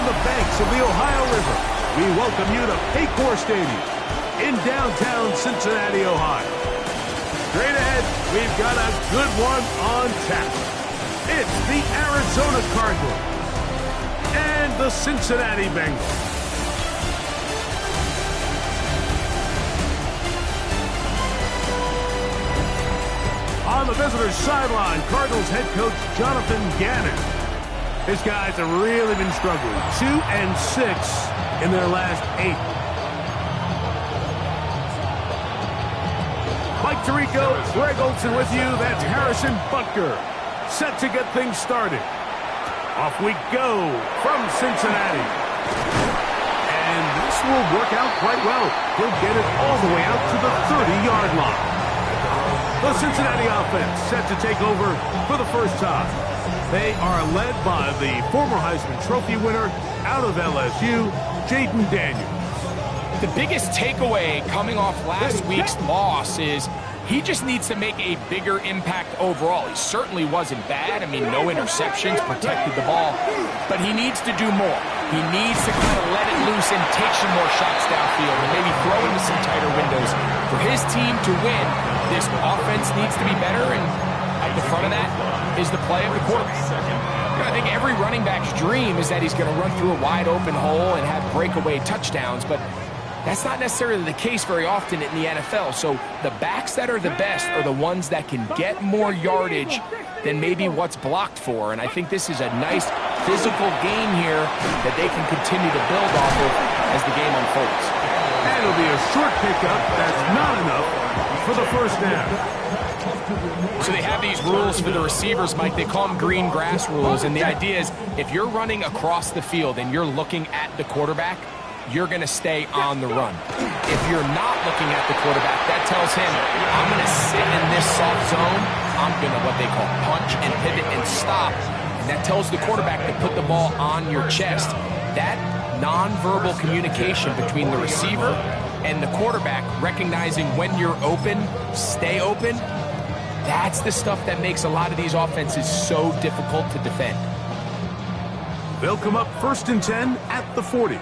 on the banks of the Ohio River, we welcome you to Paycor Stadium in downtown Cincinnati, Ohio. Straight ahead, we've got a good one on tap. It's the Arizona Cardinals and the Cincinnati Bengals. On the visitors' sideline, Cardinals head coach Jonathan Gannon. His guys have really been struggling. 2-6 in their last 8. Mike Tirico, Greg Olson with you. That's Harrison Butker, set to get things started. Off we go from Cincinnati. And this will work out quite well. He'll get it all the way out to the 30-yard line. The Cincinnati offense set to take over for the first time. They are led by the former Heisman Trophy winner out of LSU, Jayden Daniels. The biggest takeaway coming off last week's loss is he just needs to make a bigger impact overall. He certainly wasn't bad. I mean, no interceptions, protected the ball. But he needs to do more. He needs to kind of let it loose and take some more shots downfield and maybe throw into some tighter windows. For his team to win, this offense needs to be better, and at the front of that is the play of the quarterback. I think every running back's dream is that he's going to run through a wide open hole and have breakaway touchdowns, but that's not necessarily the case very often in the NFL. So the backs that are the best are the ones that can get more yardage than maybe what's blocked for. And I think this is a nice physical game here that they can continue to build off of as the game unfolds. And it'll be a short pickup. That's not enough for the first down. So they have these rules for the receivers, Mike. They call them green grass rules. And the idea is if you're running across the field and you're looking at the quarterback, you're going to stay on the run. If you're not looking at the quarterback, that tells him, I'm going to sit in this soft zone. I'm going to what they call punch and pivot and stop. And that tells the quarterback to put the ball on your chest. That nonverbal communication between the receiver and the quarterback, recognizing when you're open, stay open, that's the stuff that makes a lot of these offenses so difficult to defend. They'll come up 1st and 10 at the 40.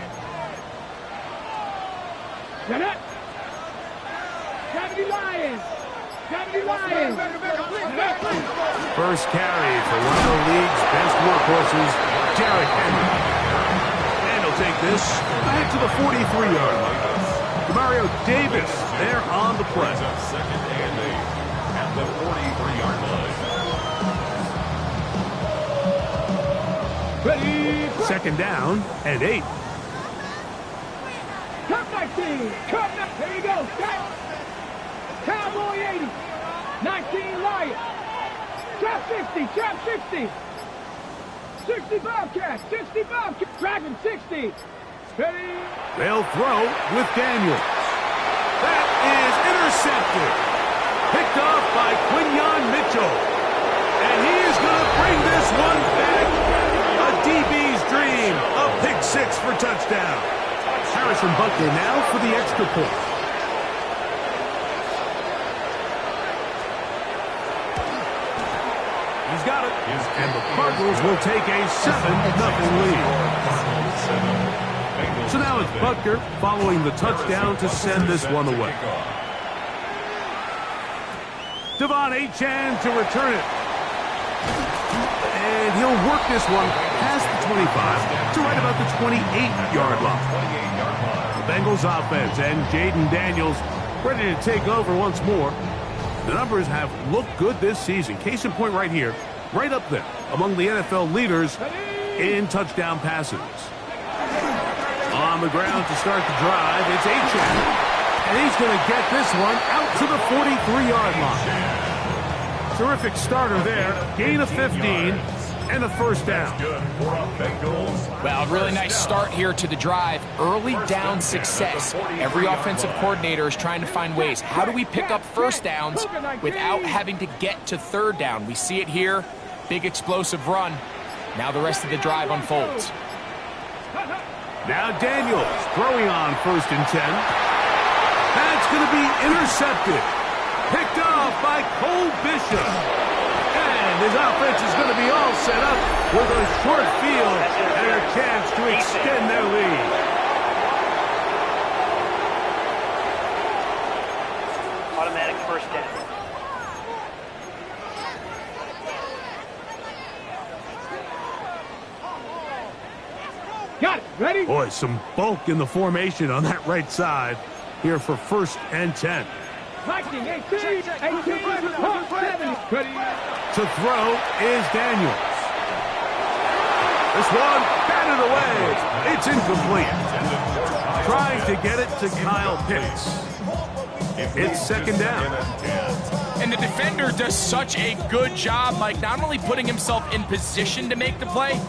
First carry for one of the league's best workhorses, Derrick Henry. And he'll take this back to the 43-yard line. Mario Davis there on the play. Second and 8 at the 43-yard line. Second down and 8. Cut 19. Cut 19. There you go. Cut. Cowboy 80. 19 Lion. Trap 50. Trap 60. 60 Bobcat. 60 Bobcat. Dragon 60. Ready. They'll throw with Daniels. That is intercepted. Picked off by Quinyon Mitchell. And he is going to bring this one back. A DB's dream. A pick 6 for touchdown. Harrison Butker now for the extra point. He's got it. And the Cardinals will take a 7-0 lead. So now it's Butker following the touchdown to send this one away. Devon Achane to return it. And he'll work this one past the 25 to right about the 28-yard line. The Bengals offense and Jayden Daniels ready to take over once more. The numbers have looked good this season. Case in point right here, right up there among the NFL leaders in touchdown passes. On the ground to start the drive, it's Achane. And he's going to get this one out to the 43-yard line. Terrific starter there. Gain of 15 and a first down. Well, really nice start here to the drive. Early down success. Every offensive coordinator is trying to find ways. How do we pick up first downs without having to get to third down? We see it here. Big explosive run. Now the rest of the drive unfolds. Now Daniels throwing on 1st and 10. That's going to be intercepted. Picked off by Cole Bishop. And his offense is going to be all set up with a short field and a chance to extend their lead. Automatic first down. Got it. Ready? Boy, some bulk in the formation on that right side here for 1st and 10. Viking, 18, 18, 70. Ready? To throw is Daniels. This one batted away. It's incomplete. Trying to get it to Kyle Pitts. It's 2nd down. And the defender does such a good job, Mike, not only putting himself in position to make the play,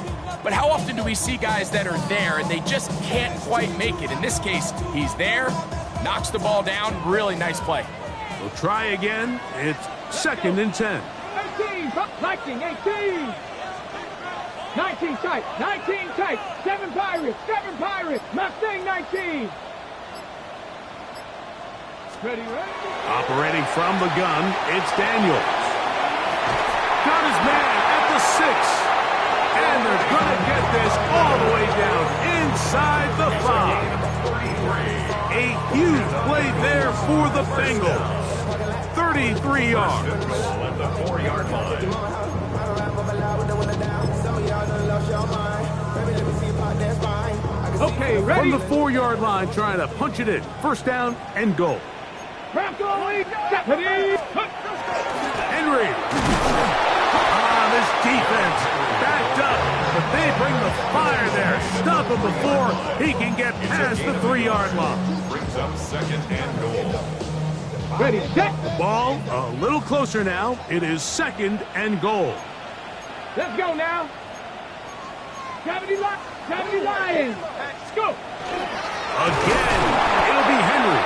but how often do we see guys that are there and they just can't quite make it? In this case, he's there, knocks the ball down. Really nice play. We'll try again. It's 2nd and 10. 18, Viking, 18. 19 tight, 19 tight. 7 Pirates. Mustang 19. Ready? Operating from the gun, it's Daniels. Got his man at the 6. And they're going to get this all the way down inside the 5. A huge play there for the Bengals. 33 yards. At the 4-yard line. Okay, ready? From the 4-yard line, trying to punch it in. 1st down and goal. Ready? Henry. This defense backed up, but they bring the fire there. Stop him before he can get past the 3-yard line. Brings up 2nd and goal. Ready, set. Ball a little closer now. It is 2nd and goal. Let's go now. Gravity Lions. Let's go. Again, it'll be Henry.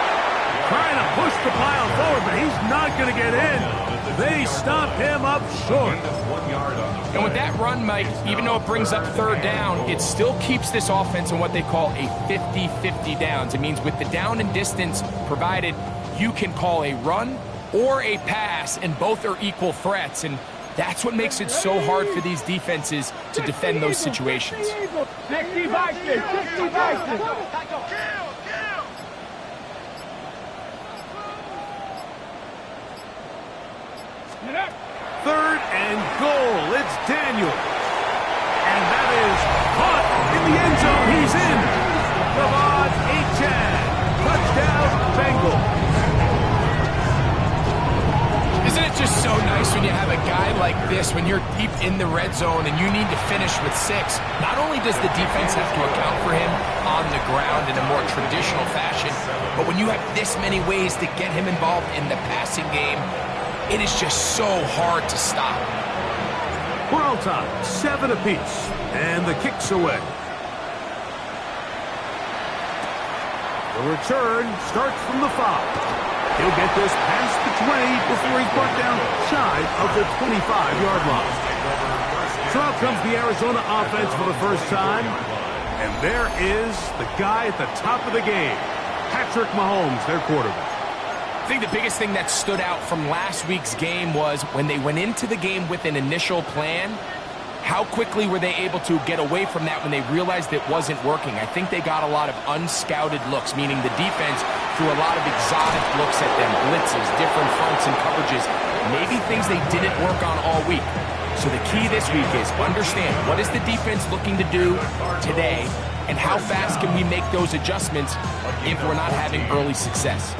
Trying to push the pile forward, but he's not going to get in. They stop him up short. And with that run, Mike, even though it brings up 3rd down, it still keeps this offense in what they call a 50-50 downs. It means with the down and distance provided, you can call a run or a pass, and both are equal threats. And that's what makes it so hard for these defenses to defend those situations. 60 Vikings. 3rd and goal. It's Daniels. And that is caught in the end zone. He's in. Devon Achane. Touchdown, Bengals. Isn't it just so nice when you have a guy like this, when you're deep in the red zone and you need to finish with 6? Not only does the defense have to account for him on the ground in a more traditional fashion, but when you have this many ways to get him involved in the passing game, it is just so hard to stop. We're all tied, 7 apiece, and the kick's away. The return starts from the 5. He'll get this past the 20 before he's brought down shy of the 25-yard line. So out comes the Arizona offense for the first time, and there is the guy at the top of the game, Patrick Mahomes, their quarterback. I think the biggest thing that stood out from last week's game was when they went into the game with an initial plan, how quickly were they able to get away from that when they realized it wasn't working? I think they got a lot of unscouted looks, meaning the defense threw a lot of exotic looks at them, blitzes, different fronts and coverages, maybe things they didn't work on all week. So the key this week is understand what is the defense looking to do today, and how fast can we make those adjustments if we're not having early success.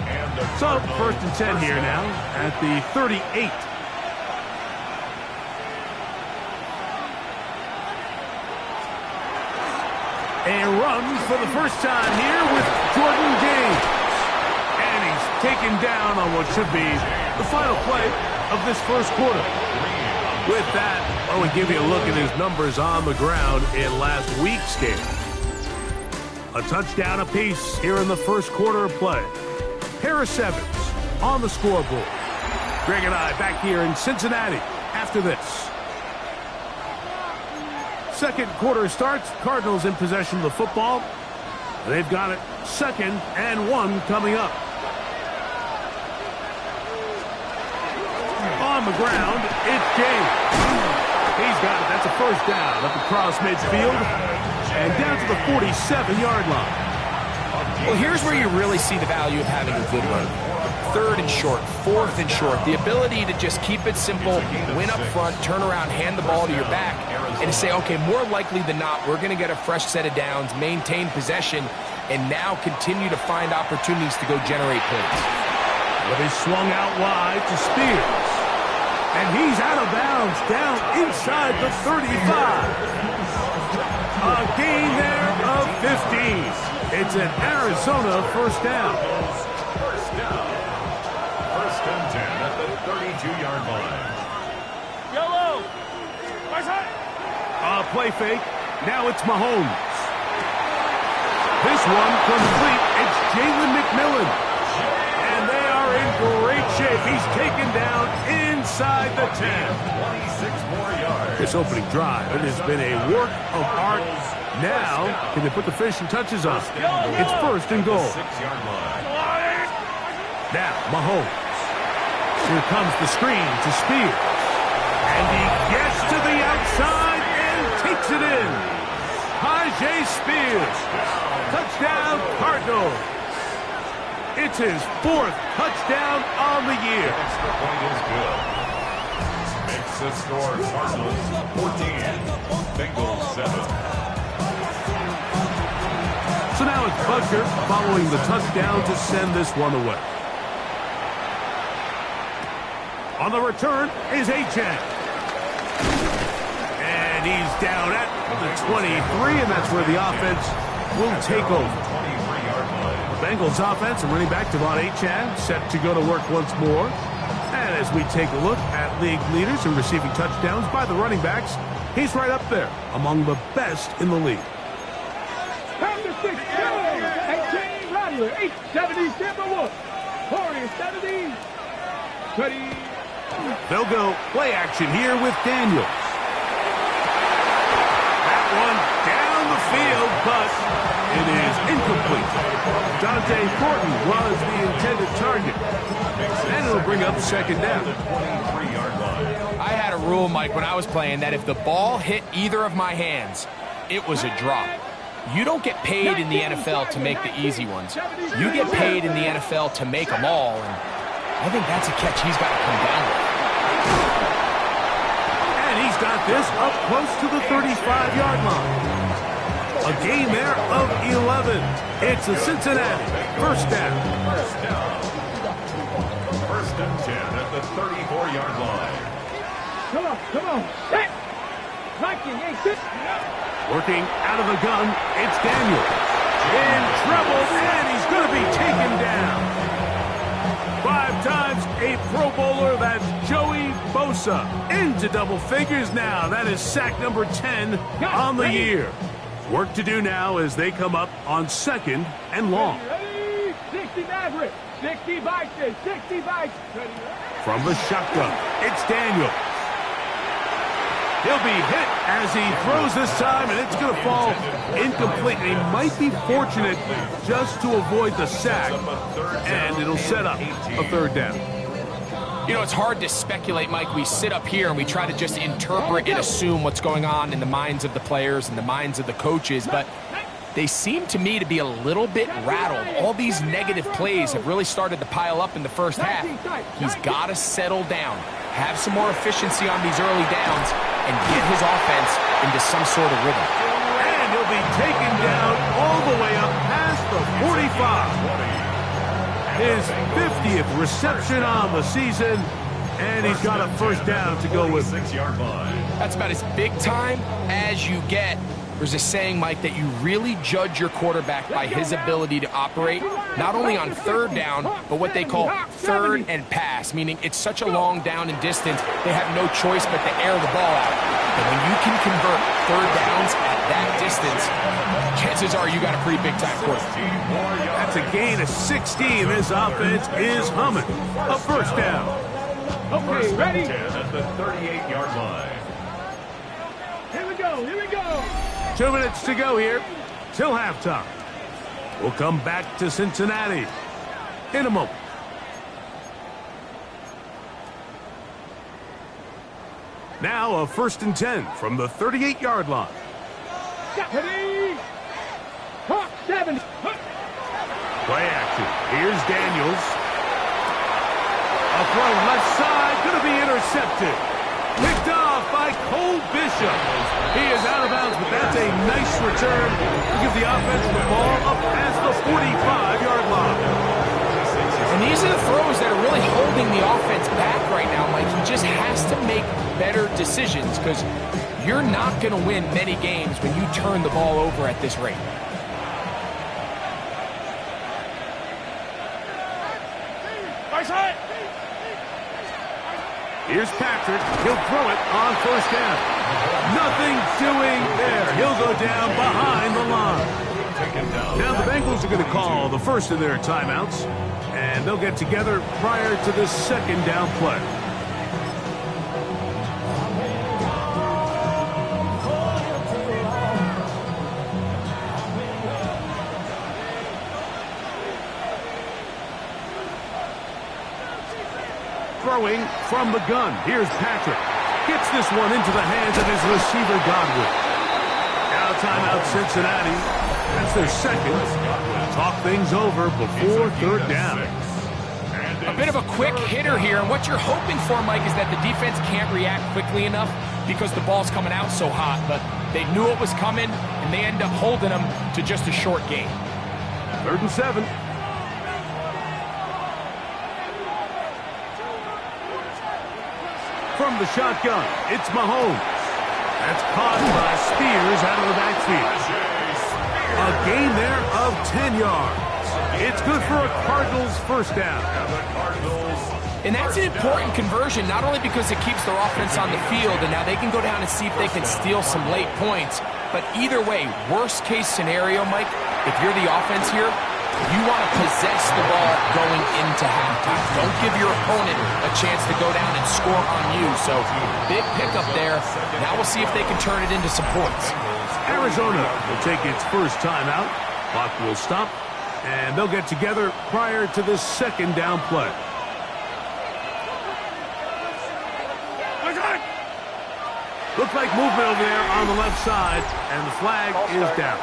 So 1st and 10 here now at the 38. A run for the first time here with Jordan James. And he's taken down on what should be the final play of this first quarter. With that, I want to give you a look at his numbers on the ground in last week's game. A touchdown apiece here in the first quarter of play. Pair of 7s on the scoreboard. Greg and I back here in Cincinnati after this. Second quarter starts. Cardinals in possession of the football. They've got it 2nd and 1 coming up. On the ground. It's James. He's got it. That's a first down up across midfield and down to the 47-yard line. Well, here's where you really see the value of having a good run. 3rd and short, 4th and short. The ability to just keep it simple, win up front, turn around, hand the ball to your back, and to say, okay, more likely than not, we're going to get a fresh set of downs, maintain possession, and now continue to find opportunities to go generate points. But he swung out wide to Spears. And he's out of bounds down inside the 35. A gain there of 15. It's an Arizona first down. First and 10 at the 32-yard line. Yellow. Play fake. Now it's Mahomes. This one complete. It's Jalen McMillan. And they are in great shape. He's taken down inside the 10. 26 more yards. This opening drive, it has been a work of art. Now, can they put the finishing touches on? It's first and goal. 6-yard line. Now, Mahomes. Here comes the screen to Spears. And he gets to the outside and takes it in. Tajay Spears. Touchdown, Cardinals. It's his 4th touchdown on the year. Extra point is good. Makes the score Cardinals 14, Bengals 7. So now it's Butker following the touchdown to send this one away. On the return is Achane. And he's down at the 23, and that's where the offense will take over. 23-yard line. The Bengals offense and running back Devon Achane set to go to work once more. And as we take a look at league leaders in receiving touchdowns by the running backs, he's right up there among the best in the league. Number 6, Achane Rattler, 870, Timberwolf. 40, 70, 20. They'll go play action here with Daniels. That one down the field, but it is incomplete. Dante Thornton was the intended target. And it'll bring up second down. 23-yard line. I had a rule, Mike, when I was playing that if the ball hit either of my hands, it was a drop. You don't get paid in the NFL to make the easy ones. You get paid in the NFL to make them all, and I think that's a catch he's got to come down with. And he's got this up close to the 35-yard line. A gain there of 11. It's a Cincinnati first down. First and 10 at the 34-yard line. Come on. Set. Viking, Working out of the gun, it's Daniels. In trouble, and he's going to be taken down. 5 times a Pro Bowler, that's Joey Bosa. Into double figures now. That is sack number 10 on the year. Work to do now as they come up on 2nd and long. Ready? 60 Maverick. 60 Vikings. 60 Vikings. From the shotgun, it's Daniels. He'll be hit as he throws this time, and it's going to fall incomplete. He might be fortunate just to avoid the sack, and it'll set up a third down. You know, it's hard to speculate, Mike. We sit up here and we try to just interpret and assume what's going on in the minds of the players and the minds of the coaches, but they seem to me to be a little bit rattled. All these negative plays have really started to pile up in the first half. He's got to settle down, have some more efficiency on these early downs, and get his offense into some sort of rhythm. And he'll be taken down all the way up past the 45. His 50th reception on the season, and he's got a first down to go with. 6-yard line. That's about as big time as you get. There's a saying, Mike, that you really judge your quarterback by his ability to operate, not only on third down, but what they call third and pass, meaning it's such a long down and distance, they have no choice but to air the ball out. And when you can convert third downs at that distance, chances are you got a pretty big-time quarterback. That's a gain of 16. This offense is humming. A first down. Okay, ready? 10 at the 38-yard line. Here we go. 2 minutes to go here till halftime. We'll come back to Cincinnati in a moment. Now a 1st and 10 from the 38-yard line. Ready? Hawk 70. Play action. Here's Daniels. A throw left side, going to be intercepted. Picked off by Cole Bishop. He is out of bounds, but that's a nice return to give the offense the ball up past the 45-yard line. And these are the throws that are really holding the offense back right now, Mike. He just has to make better decisions because you're not going to win many games when you turn the ball over at this rate. Here's Patrick. He'll throw it on 1st down. Nothing doing there. He'll go down behind the line. Now the Bengals are going to call the first of their timeouts, and they'll get together prior to the 2nd down play. Throwing from the gun. Here's Patrick. Gets this one into the hands of his receiver, Godwin. Now timeout Cincinnati. That's their 2nd. Talk things over before 3rd down. A bit of a quick hitter here, and what you're hoping for, Mike, is that the defense can't react quickly enough because the ball's coming out so hot, but they knew it was coming, and they end up holding them to just a short gain. 3rd and 7. From the shotgun, it's Mahomes. That's caught by Spears out of the backfield. A gain there of 10 yards. It's good for a Cardinals 1st down. And that's an important conversion, not only because it keeps their offense on the field, and now they can go down and see if they can steal some late points. But either way, worst case scenario, Mike, if you're the offense here, you want to possess the ball going into halftime. Don't give your opponent a chance to go down and score on you. So, big pickup there. Now we'll see if they can turn it into some points. Arizona will take its first timeout. Clock will stop, and they'll get together prior to the 2nd down play. Looks like movement over there on the left side, and the flag is down.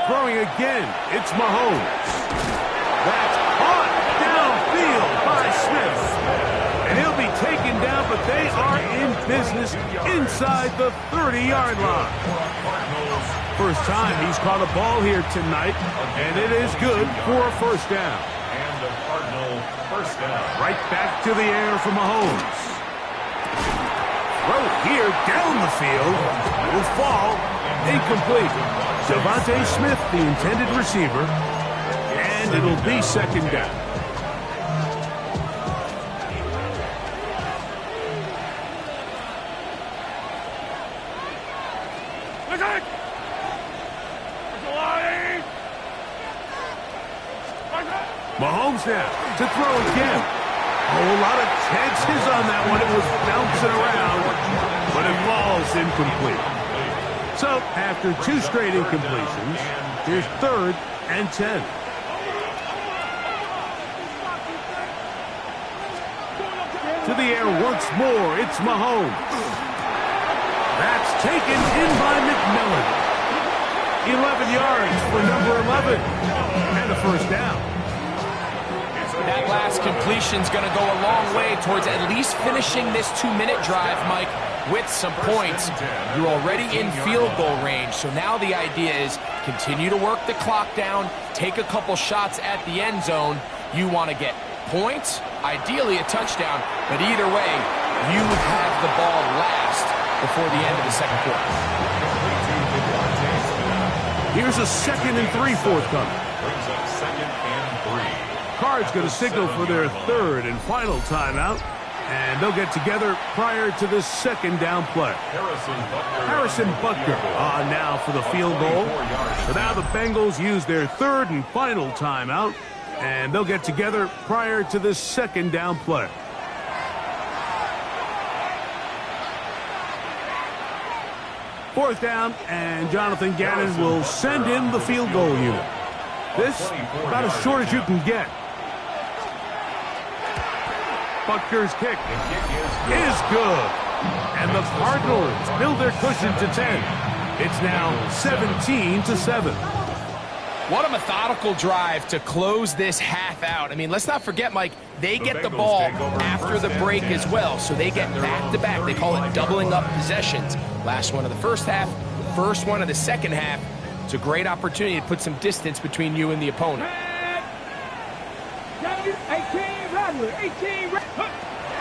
Throwing again, it's Mahomes. That's caught downfield by Smith. And he'll be taken down, but they are in business inside the 30-yard line. First time he's caught a ball here tonight, and it is good for a 1st down. And the Cardinal 1st down. Right back to the air for Mahomes. Throw here down the field. Will fall incomplete. Devontae Smith, the intended receiver, and it'll be 2nd down. Mahomes now to throw again. A whole lot of chances on that one. It was bouncing around, but it falls incomplete. So, after 2 straight incompletions, here's 3rd and 10. To the air once more, it's Mahomes. That's taken in by McMillan. 11 yards for number 11. And a 1st down. That last completion's going to go a long way towards at least finishing this 2-minute drive, Mike, with some points. You're already in field goal range, so now the idea is continue to work the clock down, take a couple shots at the end zone. You want to get points, ideally a touchdown, but either way, you have the ball last before the end of the 2nd quarter. Here's a 2nd and 3 forthcoming. Brings up 2nd and 3. Cards going to signal for their 3rd and final timeout, and they'll get together prior to the 2nd down play. Harrison Butker on now for the field goal. So now the Bengals use their 3rd and final timeout, and they'll get together prior to the 2nd down play. 4th down, and Jonathan Gannon will send in the field goal unit. This, about as short as you can get. Butker's kick is good. And the Cardinals build their cushion to 10. It's now 17-7. What a methodical drive to close this half out. I mean, let's not forget, Mike, they get the ball after the break as well, so they get back-to-back. They call it doubling up possessions. Last one of the first half, first one of the second half. It's a great opportunity to put some distance between you and the opponent. 18.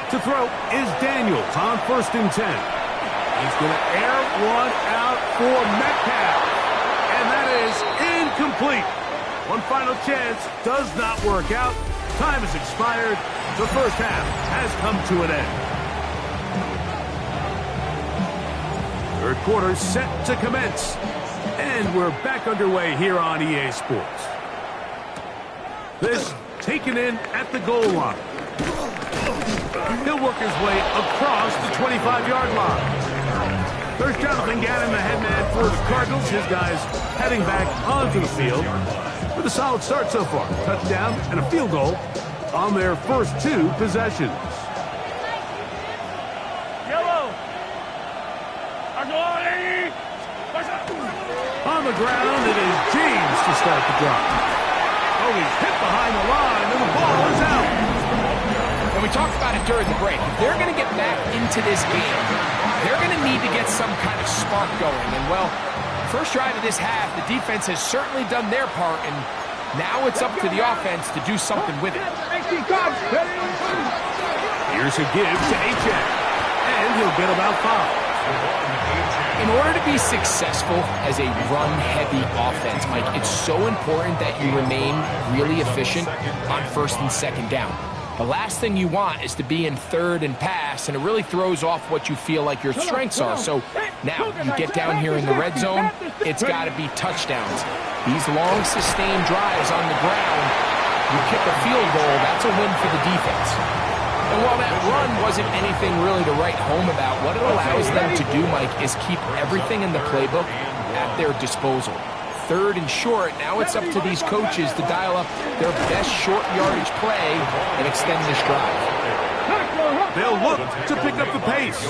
To throw is Daniels on 1st and 10. He's going to air one out for Metcalf. And that is incomplete. One final chance does not work out. Time has expired. The first half has come to an end. Third quarter set to commence. And we're back underway here on EA Sports. This taken in at the goal line. He'll work his way across the 25-yard line. There's Jonathan Gannon, the head man for the Cardinals. His guys heading back onto the field with a solid start so far. Touchdown and a field goal on their first 2 possessions. Yellow. On the ground, it is James to start the drive. Oh, he's hit behind the line, and the ball is out. And we talked about it during the break. If they're going to get back into this game, they're going to need to get some kind of spark going. And, well, first drive of this half, the defense has certainly done their part, and now it's up to the offense to do something with it. Here's a give to H.A., and he'll get about 5. In order to be successful as a run-heavy offense, Mike, it's so important that you remain really efficient on 1st and 2nd down. The last thing you want is to be in 3rd and pass, and it really throws off what you feel like your strengths are. So now you get down here in the red zone, it's got to be touchdowns. These long, sustained drives on the ground, you kick a field goal, that's a win for the defense. And while that run wasn't anything really to write home about, what it allows them to do, Mike, is keep everything in the playbook at their disposal. 3rd and short, now it's up to these coaches to dial up their best short yardage play and extend this drive. They'll look to pick up the pace.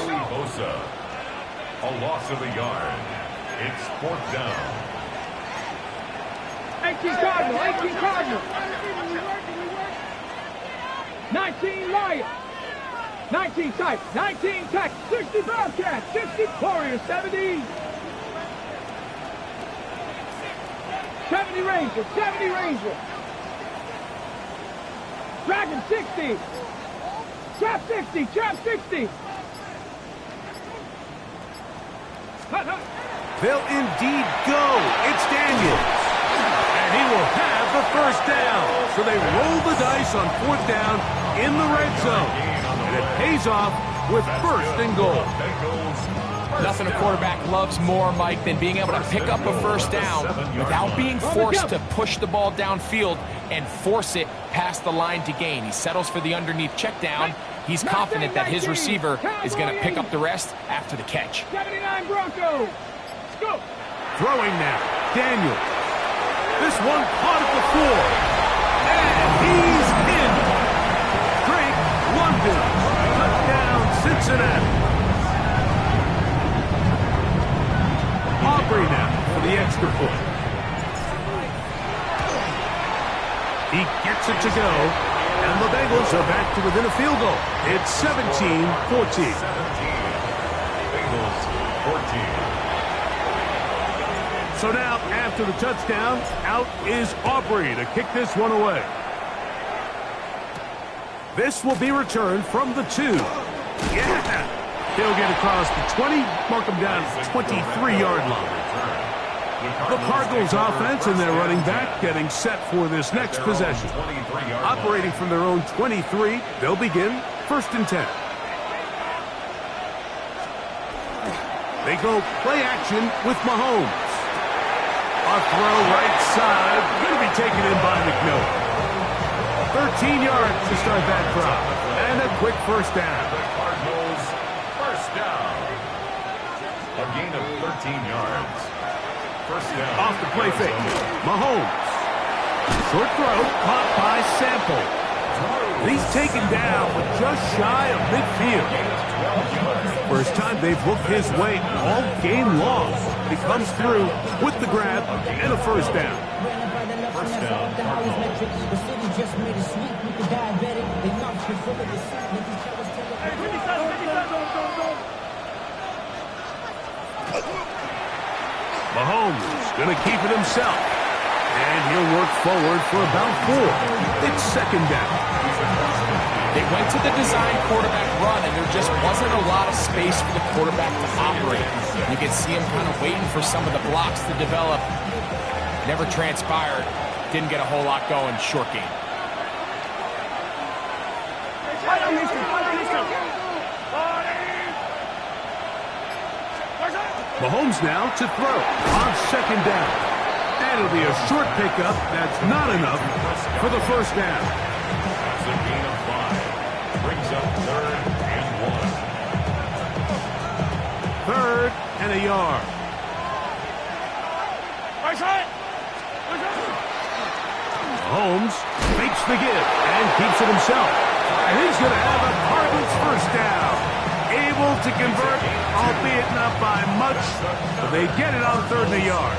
A loss of a yard. It's 4th down. 18 Cardinal. 19 Lion. 19 Type. 19 Tech. 60 Bobcat. 60 Warriors. 70. 70 Ranger. 70 Ranger. Dragon 60. Trap 60. Trap 60. They'll indeed go. It's Daniels. And he will have the first down. So they roll the dice on 4th down in the red zone. And it pays off with 1st and goal. Nothing a quarterback loves more, Mike, than being able to pick up a first down without being forced to push the ball downfield and force it past the line to gain. He settles for the underneath check down. He's confident that his receiver is going to pick up the rest after the catch. 79 Broncos. Go. Throwing now. Daniels. This one caught at the 4. And he's in. Drake London. Touchdown, Cincinnati. Aubrey now for the extra point. He gets it to go. And the Bengals are back to within a field goal. It's 17-14. Bengals 14. So now, after the touchdown, out is Aubrey to kick this one away. This will be returned from the 2. Yeah! He'll get across the 20, mark him down at the 23-yard line. The Cardinals offense and their running back getting set for this next possession. Operating from their own 23, they'll begin 1st and 10. They go play action with Mahomes. A throw right side, going to be taken in by McMillan. 13 yards to start that drive. And a quick first down. The Cardinals first down. A gain of 13 yards. First down. Off the play fake. Mahomes. Short throw, caught by Sample. He's taken down, but just shy of midfield. First time they've hooked his way all game long. He comes through with the grab and a first down. First down, Mahomes going to keep it himself. And he'll work forward for about 4. It's second down. They went to the design quarterback run, and there just wasn't a lot of space for the quarterback to operate. You could see him kind of waiting for some of the blocks to develop. Never transpired. Didn't get a whole lot going. Short game. Mahomes now to throw on second down. And it'll be a short pickup. That's not enough for the first down. That's a gain of 5. Brings up 3rd and 1. 3rd and a yard. Mahomes fakes the give and keeps it himself. And he's going to have a Cardinals first down. Able to convert, albeit not by much, but they get it on 3rd and a yard.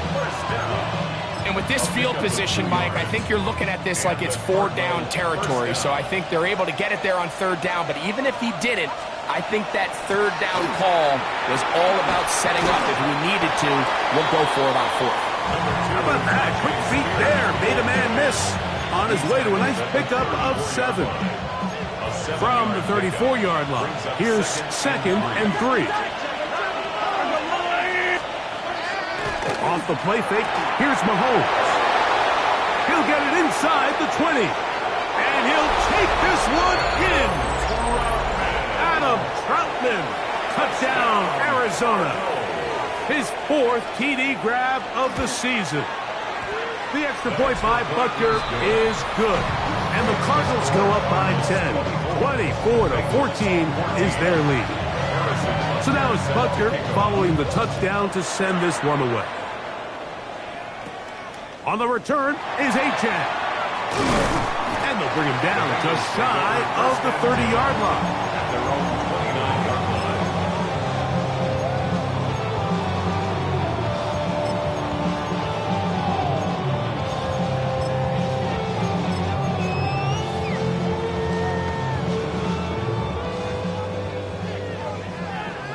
And with this field position, Mike, I think you're looking at this like it's 4-down territory. So I think they're able to get it there on 3rd down. But even if he didn't, I think that 3rd down call was all about setting up. If we needed to, we'll go for it on 4th. How about that? Quick feet there. Made a man miss on his way to a nice pickup of 7. From the 34-yard line. Here's 2nd and 3. Off the play fake, here's Mahomes. He'll get it inside the 20. And he'll take this one in. Adam Troutman. Touchdown, Arizona. His 4th TD grab of the season. The extra point by Butker is good. And the Cardinals go up by 10. 24-14 is their lead. So now it's Butker following the touchdown to send this one away. On the return is Achane. And they'll bring him down just shy of the 30-yard line. At their own 29-yard line.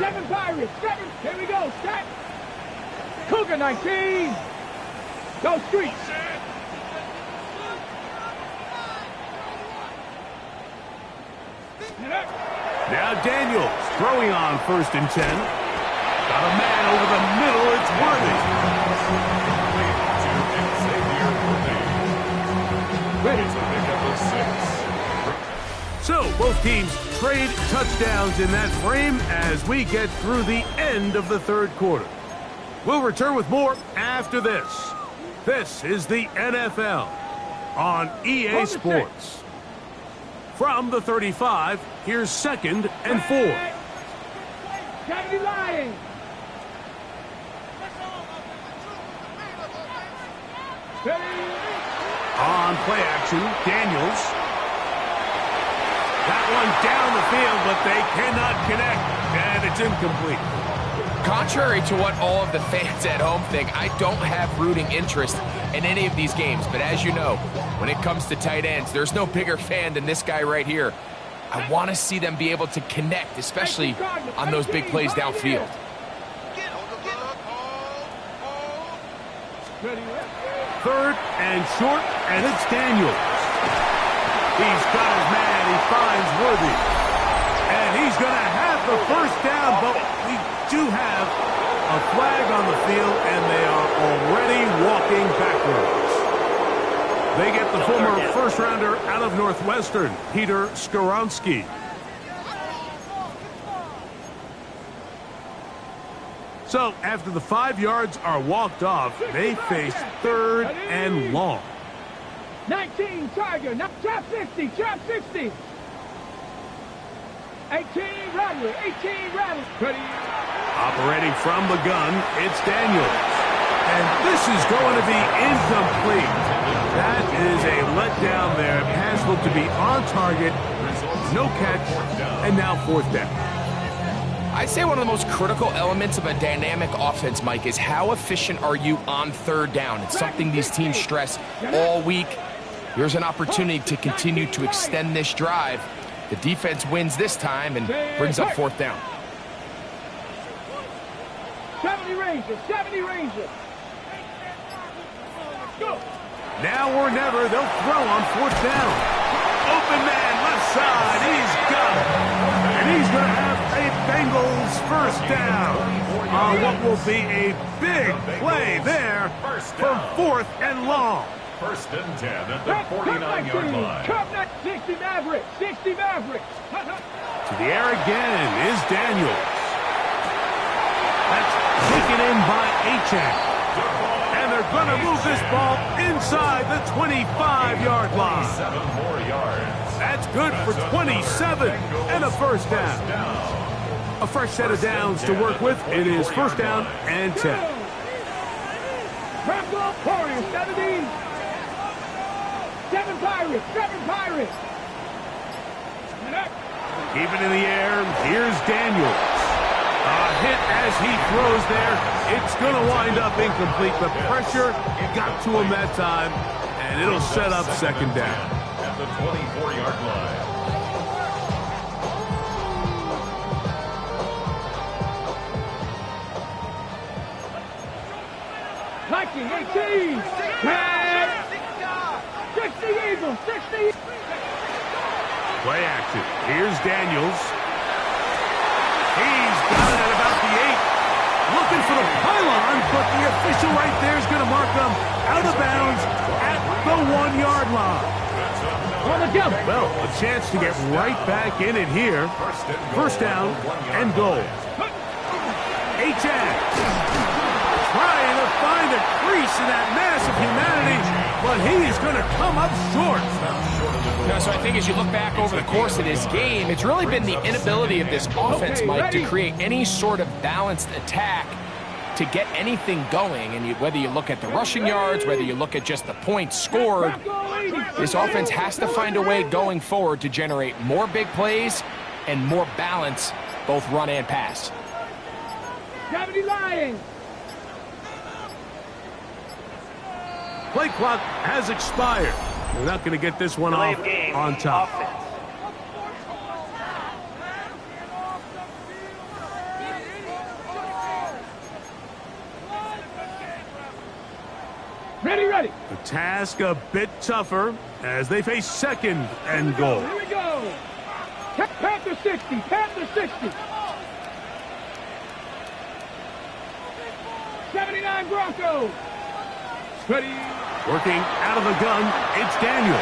Seven Pirates, 7. Here we go, set. Cougar 19. Go Streets. Now Daniels throwing on 1st and 10. Got a man over the middle. It's Worthy. Ready to pick up a 6. So both teams trade touchdowns in that frame as we get through the end of the 3rd quarter. We'll return with more after this. This is the NFL on EA Sports. From the 35, here's 2nd and 4. Gotta be lying. On play action, Daniels. That one down the field, but they cannot connect, and it's incomplete. Contrary to what all of the fans at home think, I don't have rooting interest in any of these games. But as you know, when it comes to tight ends, there's no bigger fan than this guy right here. I want to see them be able to connect, especially on those big plays downfield. 3rd and short, and it's Daniels. He's got his man. He finds Worthy. And he's going to have the first down, but we do have a flag on the field, and they are already walking backwards. They get the former first-rounder out of Northwestern, Peter Skoronski. So after the 5 yards are walked off, they face 3rd and long. 19 Tiger, now trap 60, trap 60. 18 Rattler, 18 Rattler. Ready. Operating from the gun, it's Daniels. And this is going to be incomplete. That is a letdown there. Pass looked to be on target. No catch. And now fourth down. I'd say one of the most critical elements of a dynamic offense, Mike, is how efficient are you on third down. It's something these teams stress all week. Here's an opportunity to continue to extend this drive. The defense wins this time and brings up fourth down. 70 Rangers, 70 Rangers. Go. Now or never, they'll throw on fourth down. Open man, left side, he's got it. And he's going to have a Bengals first down on what will be a big play there for fourth and long. First and 10 at the 49-yard line. 60 Mavericks, 60 Mavericks. To the air again is Daniels. That's taken in by Achane. And they're going to move this ball inside the 25-yard line. 7 more yards. That's good for 27 and a first down. A fresh set of downs to work with. It is first down and 10. Rambo Warriors, 70. 7 Pirates, 7 Pirates. Keep it in the air. Here's Daniels. A hit as he throws there. It's going to wind up incomplete. The pressure got to him that time, and it'll set up second down. At the 24-yard line. 18. 60 Eagles, 60. Play action. Here's Daniels. He's got it at about the 8. Looking for the pylon, but the official right there is going to mark them out of bounds at the 1-yard line. On the jump. Well, a chance to get right back in it here. First down and goal. Achane trying to find a crease in that mass of humanity, but he is going to come up short. So I think as you look back over the course of this game, it's really been the inability of this offense, Mike, to create any sort of balanced attack to get anything going. And whether you look at the rushing yards, whether you look at just the points scored, this offense has to find a way going forward to generate more big plays and more balance, both run and pass. 70 Lions. Play clock has expired. We're not going to get this one off on top. Ready. The task a bit tougher as they face second and goal. Here we go. Panther 60. Panther 60. 79 Broncos. Ready. Working out of the gun, it's Daniels.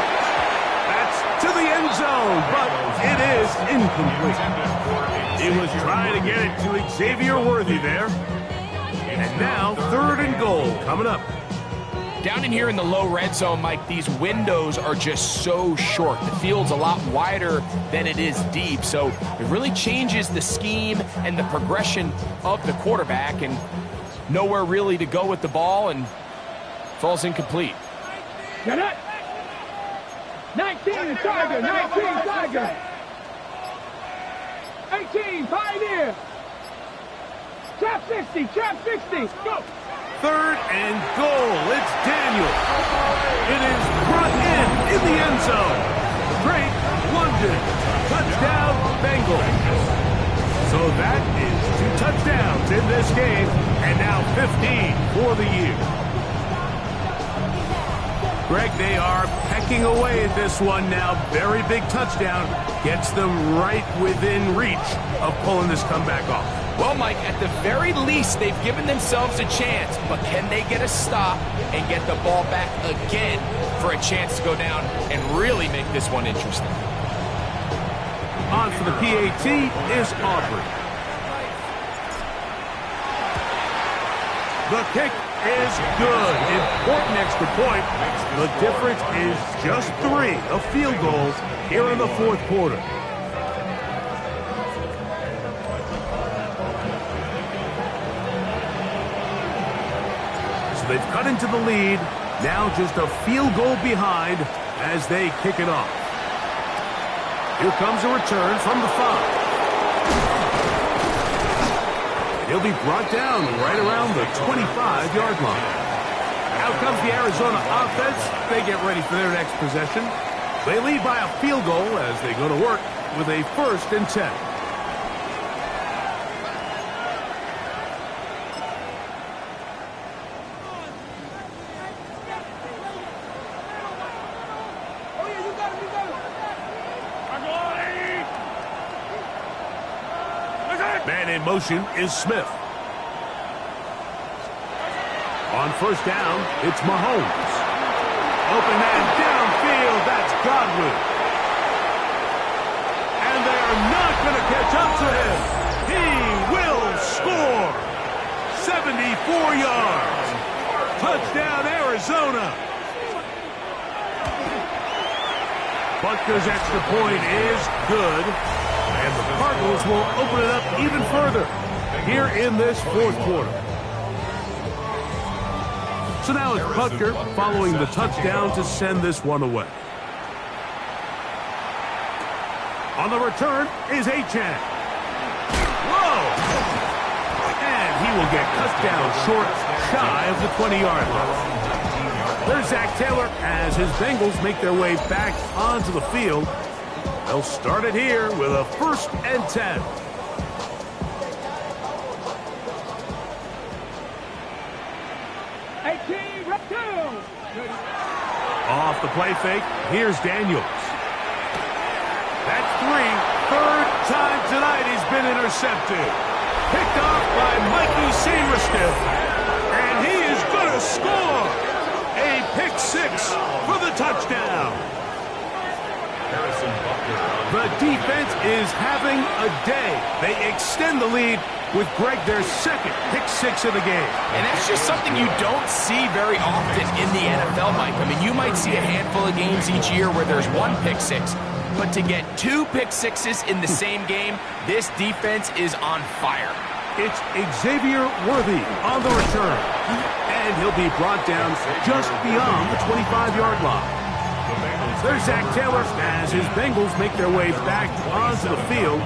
That's to the end zone, but it is incomplete. He was trying to get it to Xavier Worthy there. And now, third and goal coming up. Down in here in the low red zone, Mike, these windows are just so short. The field's a lot wider than it is deep, so it really changes the scheme and the progression of the quarterback, and nowhere really to go with the ball, and falls incomplete. Get it. 19 Tiger. 19 Tiger. 18 Pioneer. Trap 60. Trap 60. Go. Third and goal. It's Daniels. It is brought in the end zone. Great London. Touchdown Bengals. So that is 2 touchdowns in this game, and now 15 for the year. Greg, they are pecking away at this one now. Very big touchdown. Gets them right within reach of pulling this comeback off. Well, Mike, at the very least, they've given themselves a chance. But can they get a stop and get the ball back again for a chance to go down and really make this one interesting? On for the PAT is Aubrey. The kick is good. Important extra point. The difference is just 3, a field goal here in the fourth quarter. they've cut into the lead. Now just a field goal behind as they kick it off. Here comes a return from the 5. He'll be brought down right around the 25-yard line. Out comes the Arizona offense. They get ready for their next possession. They lead by a field goal as they go to work with a 1st and 10. Man in motion is Smith. On 1st down, it's Mahomes. Open man downfield, that's Godwin. And they are not going to catch up to him. He will score. 74 yards. Touchdown, Arizona. Butker's extra point is good. And the Cardinals will open it up even further here in this 4th quarter. So now it's Butker following the touchdown to send this one away. On the return is Achane. Whoa! And he will get cut down short, shy of the 20-yard line. There's Zach Taylor as his Bengals make their way back onto the field. They'll start it here with a 1st and 10. Off the play fake, here's Daniels. That's 3. 3rd time tonight he's been intercepted. Picked off by Mikey Sainristil. And he is going to score. A pick 6 for the touchdown. The defense is having a day. They extend the lead with Greg their 2nd pick 6 of the game. And that's just something you don't see very often in the NFL, Mike. I mean, you might see a handful of games each year where there's 1 pick 6. But to get 2 pick 6s in the same game, this defense is on fire. It's Xavier Worthy on the return. And he'll be brought down just beyond the 25-yard line. There's Zach Taylor as his Bengals make their way back onto the field.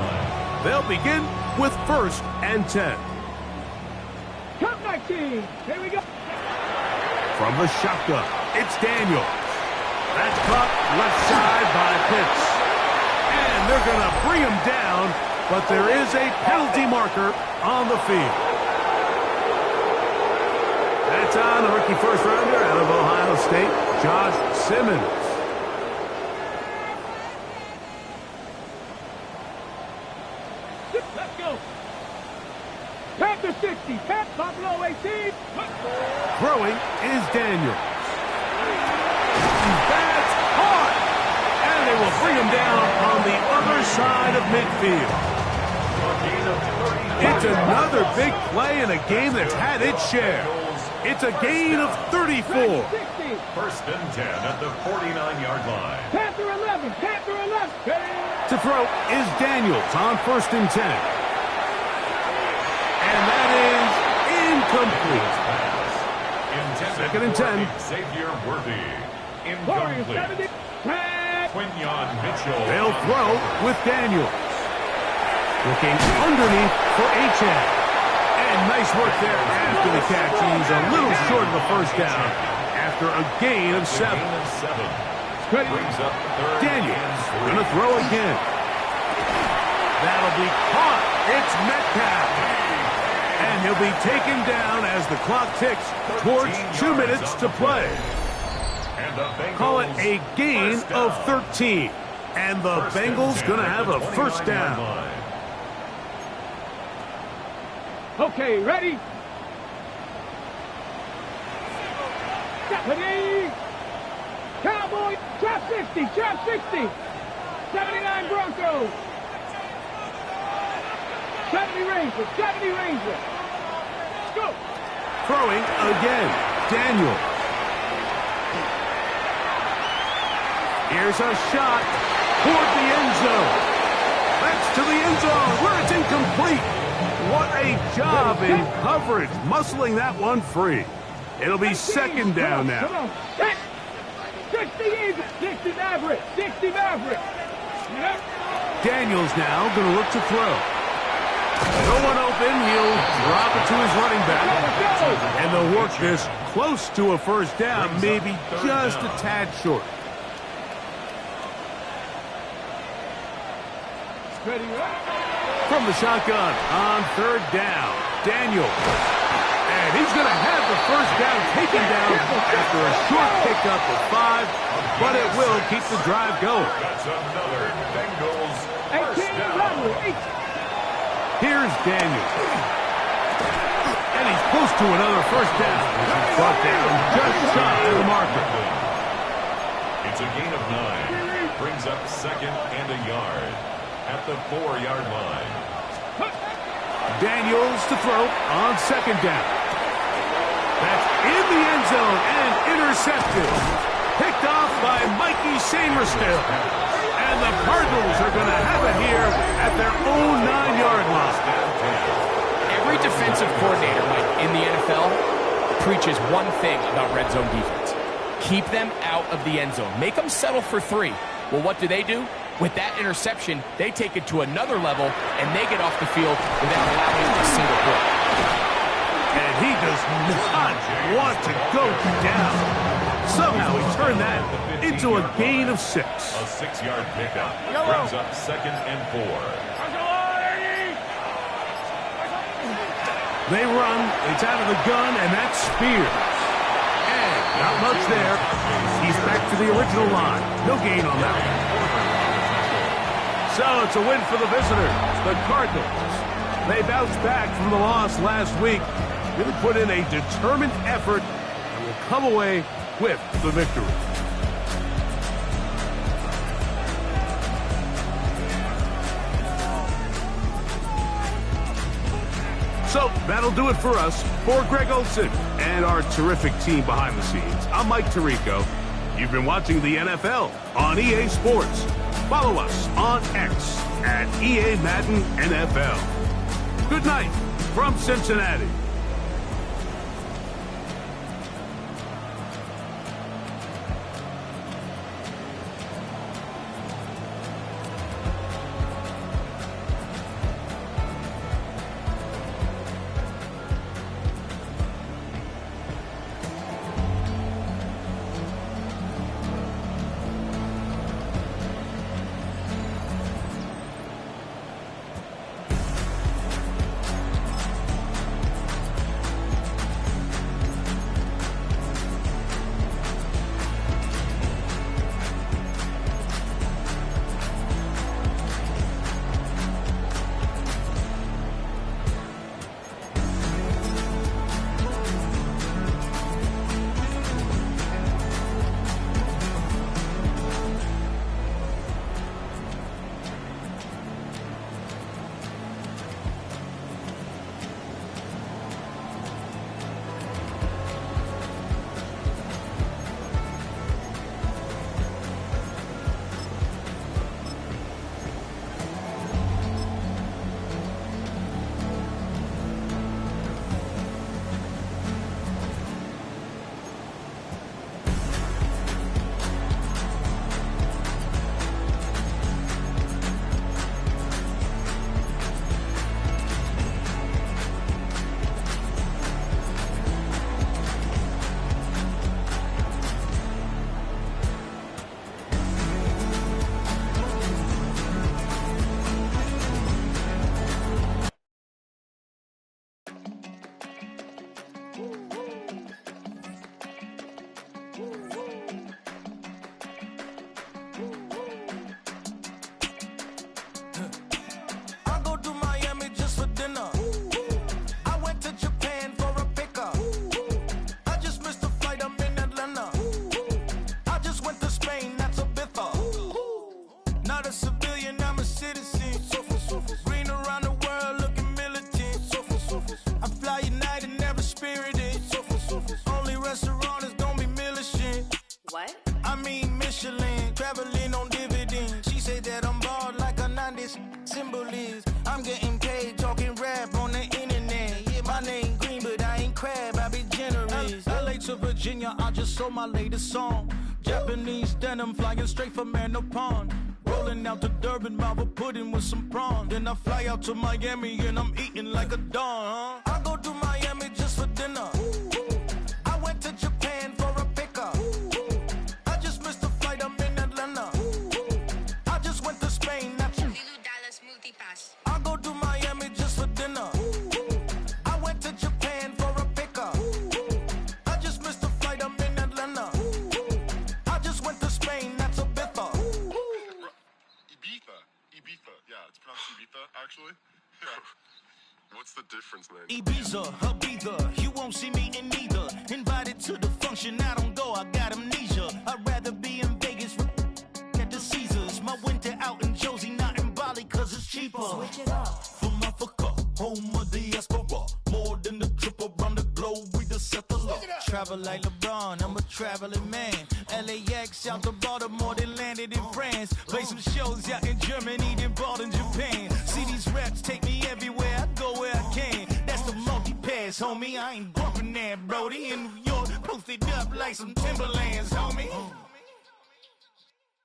They'll begin with 1st and 10. Count 19. Here we go. From the shotgun, it's Daniels. That's caught left side by Pitts. And they're going to bring him down, but there is a penalty marker on the field. That's on the rookie 1st rounder out of Ohio State, Josh Simmons. Let's go. Panther 60. Buffalo 18. Throwing is Daniels. That's hard. And they will bring him down on the other side of midfield. It's another big play in a game that's had its share. It's a gain of 34. 1st and 10 at the 49-yard line. Panther 11. Panther 11. To throw is Daniels on 1st and 10. And that is incomplete. 2nd and 10. Xavier Worthy. Incomplete. Quinyon Mitchell. They'll throw with Daniels. Looking underneath for Achane. And nice work there after the catch. He's a little short of the 1st down after a gain of 7. Daniels going to throw again. That'll be caught. It's Metcalf. And he'll be taken down as the clock ticks towards 2 minutes to play. Call it a gain of 13. And the Bengals going to have a 1st down. Okay, ready? Ready? Cowboy, trap 60, trap 60. 79 Broncos. 70 Rangers, 70 Rangers. Go. Throwing again, Daniel. Here's a shot toward the end zone. That's to the end zone where it's incomplete. What a job in coverage, muscling that one free. It'll be 18. second down now. Come on. Set. 60 Eagles. 60 Maverick. 60 Maverick. Yep. Daniels now going to look to throw. No one open. He'll drop it to his running back. And they'll work this close to a first down, maybe just a tad short. Ready, right? From the shotgun on third down, Daniels. And he's going to have the first down taken down after a short pickup of 5, but it will keep the drive going. That's another Bengals first 18 down. Maverick. Here's Daniels. And he's close to another first down. Brought down just shy of the marker. It's a gain of 9. Brings up second and a yard at the 4-yard line. Daniels to throw on second down. That's in the end zone and intercepted. Picked off by Mikey Sainristil. And the Cardinals are going to have it here at their own 9-yard line. Every defensive coordinator, Mike, in the NFL preaches one thing about red zone defense. Keep them out of the end zone. Make them settle for 3. Well, what do? With that interception, they take it to another level, and they get off the field without allowing a single point. And he does not want to go down. Somehow he turned that into a gain of 6. A 6-yard pickup brings up second and 4. They run, it's out of the gun, and that's Spears. And not much there. He's back to the original line. No gain on that one. So it's a win for the visitors, the Cardinals. They bounced back from the loss last week, really put in a determined effort, and will come away with the victory. So that'll do it for us. For Greg Olson and our terrific team behind the scenes, I'm Mike Tirico. You've been watching the NFL on EA Sports. Follow us on X at EA Madden NFL. Good night from Cincinnati. to Virginia, I just sold my latest song. Japanese denim flying straight from Manapon. Rolling out to Durban, Malva pudding with some prawn. Then I fly out to Miami and I'm eating like a don. I go to Miami just for dinner. I went to Japan for a pickup. I just missed the flight, I'm in Atlanta. I just went to Spain, that's Dallas Multipass. I go to Miami just for dinner. I went to Japan for a pickup. I just missed the flight, I'm in Atlanta. I just went to Spain, that's a biffa. Ibiza. Yeah, it's pronounced Ibiza, actually. Yeah. What's the difference, man? Ibiza, Ibiza, you won't see me in neither. Invited to the function, I don't go, I got amnesia. I'd rather be in Vegas at the Caesars. My winter out in Josie, not in Bali, cause it's cheaper. Switch it up. From Africa, home of the diaspora. More than the trip around the globe, we just set the law. Travel like LeBron, I'm a traveling man. LAX out to Baltimore, then landed in France. Play some shows out in Germany, then bought in Japan. See these reps take me everywhere, I go where I can. That's the multi-pass, homie, I ain't bumping that, Brody. In New York, posted up like some Timberlands, homie.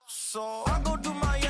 So I go to my